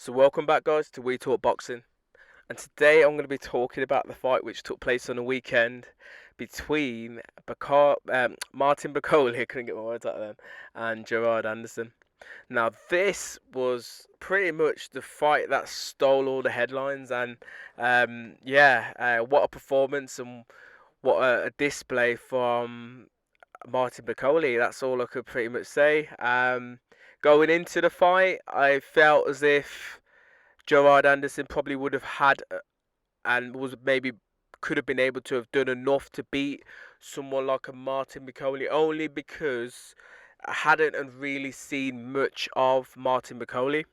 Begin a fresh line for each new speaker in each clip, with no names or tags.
So welcome back, guys, to We Talk Boxing. And today I'm going to be talking about the fight which took place on the weekend between Martin Bakole, I couldn't get my words out of them, and Gerard Anderson. Now this was pretty much the fight that stole all the headlines, and what a performance and what a display from Martin Bakole. That's all I could pretty much say. Going into the fight, I felt as if Gerard Anderson probably would have had and was maybe could have been able to have done enough to beat someone like a Martin Bakole, only because I hadn't really seen much of Martin Bakole.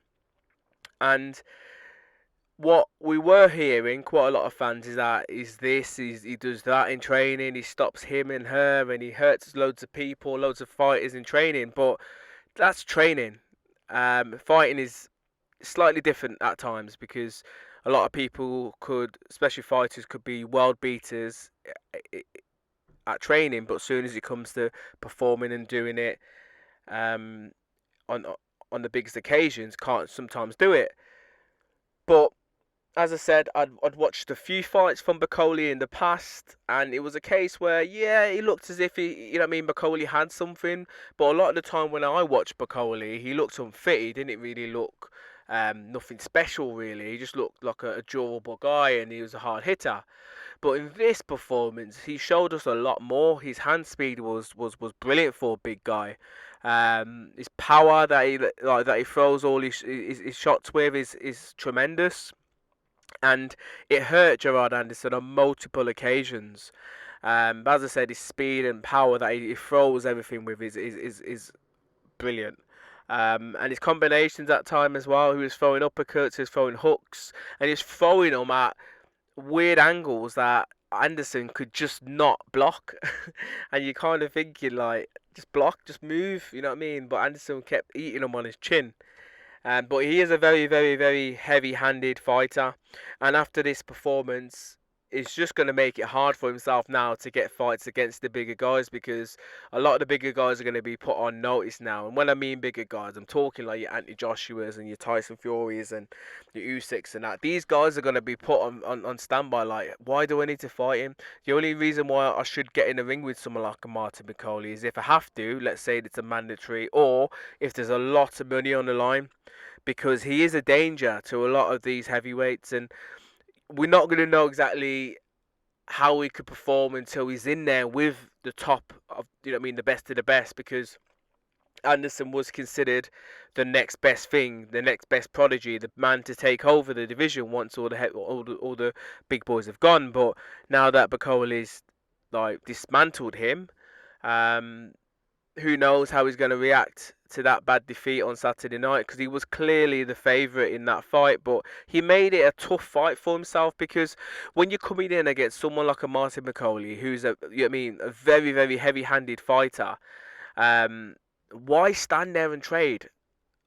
And what we were hearing quite a lot of fans is that he does that in training, he stops him and her, and he hurts loads of people, loads of fighters in training. But that's training. Fighting is slightly different at times because a lot of people could, especially fighters, could be world beaters at training, but as soon as it comes to performing and doing it um, on on the biggest occasions, can't sometimes do it. But as I said, I'd watched a few fights from Bakole in the past, and it was a case where, yeah, he looked as if Bakole had something, but a lot of the time when I watched Bakole, he looked unfit. He didn't really look nothing special, really. He just looked like a durable guy, and he was a hard hitter. But in this performance, he showed us a lot more. His hand speed was brilliant for a big guy. His power that he throws all his shots with is tremendous, and it hurt Gerard Anderson on multiple occasions. But as I said, his speed and power that he throws everything with is brilliant. And his combinations at time as well. He was throwing uppercuts, he was throwing hooks, and he's throwing them at weird angles that Anderson could just not block. And you're kind of thinking like, just block, just move, you know what I mean? But Anderson kept eating him on his chin. But he is a very, very, very heavy-handed fighter, and after this performance, it's just going to make it hard for himself now to get fights against the bigger guys, because a lot of the bigger guys are going to be put on notice now. And when I mean bigger guys, I'm talking like your Anthony Joshua's and your Tyson Furies and your Usyks and that. These guys are going to be put on standby. Like, why do I need to fight him? The only reason why I should get in the ring with someone like a Martin Bakole is if I have to. Let's say it's a mandatory, or if there's a lot of money on the line, because he is a danger to a lot of these heavyweights, and we're not going to know exactly how he could perform until he's in there with the top of, the best of the best, because Anderson was considered the next best thing, the next best prodigy, the man to take over the division once all the big boys have gone. But now that Bacole's like dismantled him, um, who knows how he's going to react to that bad defeat on Saturday night, because he was clearly the favourite in that fight, but he made it a tough fight for himself, because when you're coming in against someone like a Martin Bakole, who's a very, very heavy-handed fighter, why stand there and trade?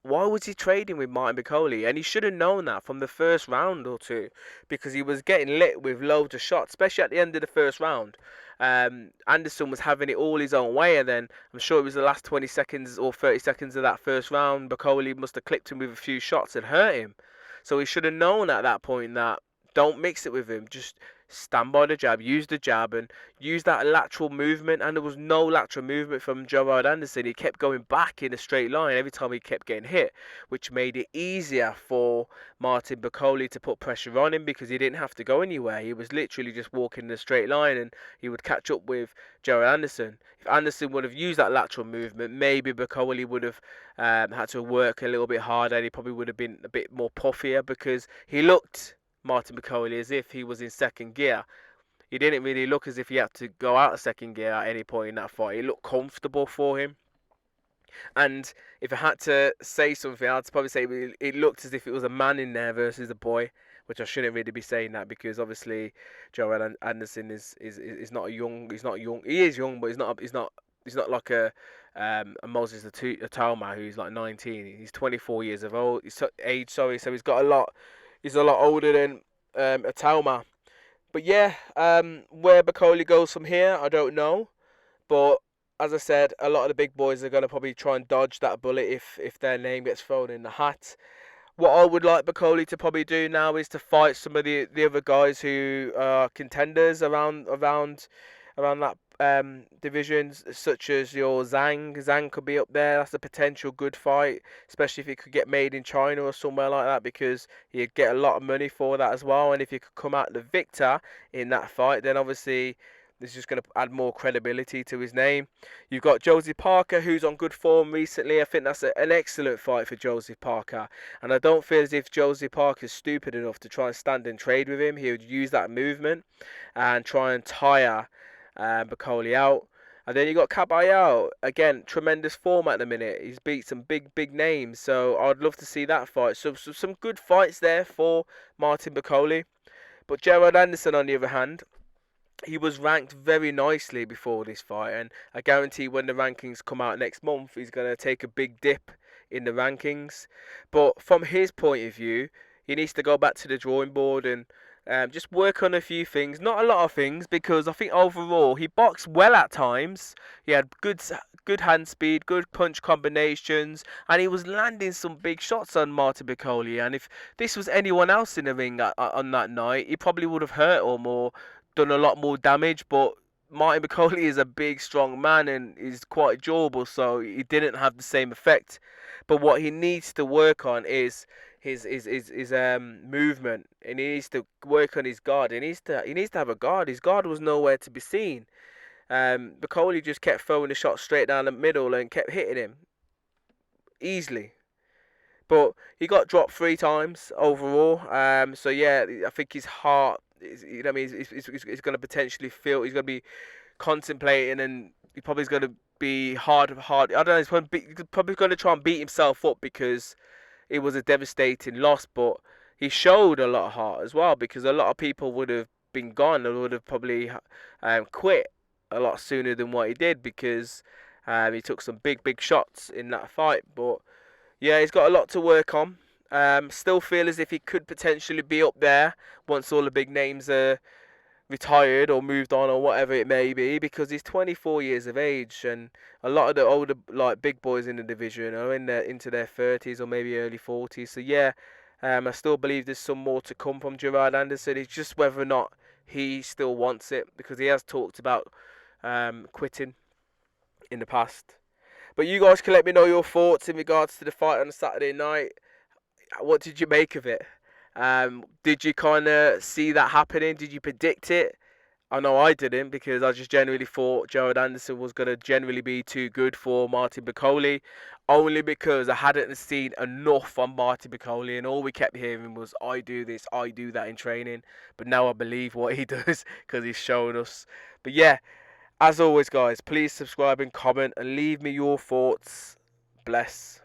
Why was he trading with Martin Bakole? And he should have known that from the first round or two, because he was getting lit with loads of shots, especially at the end of the first round. Anderson was having it all his own way, and then I'm sure it was the last 20 seconds or 30 seconds of that first round, Bakole must have clipped him with a few shots and hurt him. So he should have known at that point that don't mix it with him. Just stand by the jab, use the jab, and use that lateral movement. And there was no lateral movement from Gerard Anderson. He kept going back in a straight line every time he kept getting hit, which made it easier for Martin Bakole to put pressure on him, because he didn't have to go anywhere. He was literally just walking in a straight line, and he would catch up with Gerard Anderson. If Anderson would have used that lateral movement, maybe Bakole would have had to work a little bit harder, and he probably would have been a bit more puffier, because he looked, Martin Bakole, as if he was in second gear. He didn't really look as if he had to go out of second gear at any point in that fight. It looked comfortable for him. And if I had to say something, I'd probably say it looked as if it was a man in there versus a boy, which I shouldn't really be saying that, because obviously Joel Anderson is not a young. He's not young. He is young, but he's not like a Moses Atama who's like 19. He's 24 years of old. He's age, sorry. So he's got a lot. He's a lot older than Atama. But yeah, where Bakole goes from here, I don't know. But as I said, a lot of the big boys are going to probably try and dodge that bullet if their name gets thrown in the hat. What I would like Bakole to probably do now is to fight some of the other guys who are contenders around that divisions, such as your Zhang. Zhang could be up there. That's a potential good fight, especially if it could get made in China or somewhere like that, because you'd get a lot of money for that as well. And if you could come out the victor in that fight, then obviously this is just going to add more credibility to his name. You've got Josie Parker, who's on good form recently. I think that's an excellent fight for Josie Parker. And I don't feel as if Josie Parker's stupid enough to try and stand and trade with him. He would use that movement and try and tire Bakole out. And then you got Caballero, again, tremendous form at the minute. He's beat some big names, so I'd love to see that fight. So some good fights there for Martin Bakole. But Gerard Anderson, on the other hand, he was ranked very nicely before this fight, and I guarantee when the rankings come out next month, he's going to take a big dip in the rankings. But from his point of view, he needs to go back to the drawing board and just work on a few things. Not a lot of things, because I think overall he boxed well at times. He had good hand speed, good punch combinations, and he was landing some big shots on Martin Bakole. And if this was anyone else in the ring on that night, he probably would have hurt or more, done a lot more damage. But Martin Bakole is a big, strong man and is quite durable, so he didn't have the same effect. But what he needs to work on is his movement, and he needs to work on his guard. He needs to have a guard. His guard was nowhere to be seen. Bakole just kept throwing the shot straight down the middle and kept hitting him easily. But he got dropped 3 times overall. So yeah, I think his heart is, you know, what I mean, he's going to potentially feel. He's going to be contemplating, and he probably is going to be hard. I don't know. He's probably going to try and beat himself up because it was a devastating loss. But he showed a lot of heart as well, because a lot of people would have been gone and would have probably quit a lot sooner than what he did, because he took some big shots in that fight. But yeah, he's got a lot to work on. Still feel as if he could potentially be up there once all the big names are retired or moved on or whatever it may be, because he's 24 years of age, and a lot of the older, like, big boys in the division are into their 30s or maybe early 40s. So yeah, I still believe there's some more to come from Gerard Anderson. It's just whether or not he still wants it, because he has talked about quitting in the past. But you guys can let me know your thoughts in regards to the fight on Saturday night. What did you make of it? Did you kind of see that happening? Did you predict it? I know I didn't, because I just generally thought Gerard Anderson was going to generally be too good for Martin Bakole, only because I hadn't seen enough on Martin Bakole, and all we kept hearing was, I do this, I do that in training. But now I believe what he does, because he's shown us. But yeah, as always, guys, please subscribe and comment and leave me your thoughts. Bless.